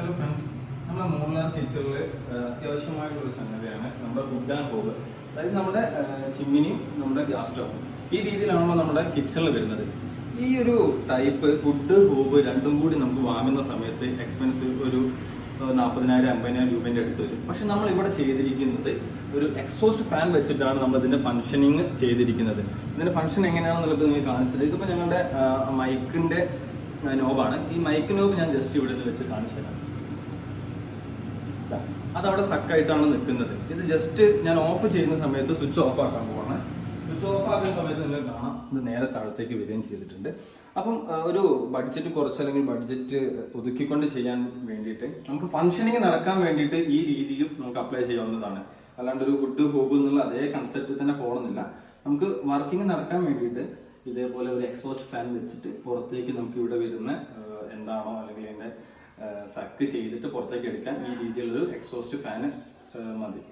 Hello friends, നമ്മുടെ modular കിച്ചണിൽ അത്യാവശ്യമായിട്ടുള്ള സംഗതിയാണ് നമ്മുടെ വുഡ് ആൻഡ് ഹോബ്. അതായത് നമ്മുടെ ചിമ്മിനിയും നമ്മുടെ ഗ്യാസ് സ്റ്റോവും ഈ രീതിയിലാണല്ലോ നമ്മുടെ കിച്ചണിൽ വരുന്നത്. ഈ ഒരു ടൈപ്പ് വുഡ് ഹോബ് രണ്ടും കൂടി നമുക്ക് വാങ്ങുന്ന സമയത്ത് എക്സ്പെൻസ് ഒരു 40,000-50,000 രൂപേൻ്റെ അടുത്ത് വരും. പക്ഷെ നമ്മൾ ഇവിടെ ചെയ്തിരിക്കുന്നത് ഒരു എക്സോസ്റ്റ് ഫാൻ വെച്ചിട്ടാണ് നമ്മൾ ഇതിന്റെ ഫംഗ്ഷനിങ് ചെയ്തിരിക്കുന്നത്. ഇതിന്റെ ഫംഗ്ഷൻ എങ്ങനെയാണെന്നുള്ളത് നിങ്ങൾ കാണിച്ചത്. ഇതിപ്പോൾ ഞങ്ങളുടെ മൈക്കിന്റെ നോബാണ്. ഈ മൈക്ക് നോബ് ഞാൻ ജസ്റ്റ് ഇവിടെ നിന്ന് വെച്ച് കാണിച്ചു തരാം. അതവിടെ സക്കായിട്ടാണ് നിൽക്കുന്നത്. ഇത് ജസ്റ്റ് ഞാൻ ഓഫ് ചെയ്യുന്ന സമയത്ത് സ്വിച്ച് ഓഫ് ആക്കാൻ പോവാണ്. സ്വിച്ച് ഓഫ് ആക്കുന്ന സമയത്ത് നിങ്ങൾ കാണാം ഇത് നേരെ താഴത്തേക്ക് വരികയും ചെയ്തിട്ടുണ്ട്. അപ്പം ഒരു ബഡ്ജറ്റ് കുറച്ച് അല്ലെങ്കിൽ ബഡ്ജറ്റ് ഒതുക്കിക്കൊണ്ട് ചെയ്യാൻ വേണ്ടിയിട്ട് നമുക്ക് ഫംഗ്ഷനിങ് നടക്കാൻ വേണ്ടിയിട്ട് ഈ രീതിയിലും നമുക്ക് അപ്ലൈ ചെയ്യാവുന്നതാണ്. അല്ലാണ്ട് ഒരു വുഡ് ഹോബ് എന്നുള്ള അതേ കൺസെപ്റ്റ് തന്നെ പോകണമെന്നില്ല. നമുക്ക് വർക്കിംഗ് നടക്കാൻ വേണ്ടിയിട്ട് ഇതേപോലെ ഒരു എക്സോസ്റ്റ് ഫാൻ വെച്ചിട്ട് പുറത്തേക്ക് നമുക്ക് ഇവിടെ വരുന്ന എന്താണോ അല്ലെങ്കിൽ അതിന്റെ സക്ക് ചെയ്തിട്ട് പുറത്തേക്ക് എടുക്കാൻ ഈ രീതിയിലൊരു എക്സോസ്റ്റ് ഫാന് മതി.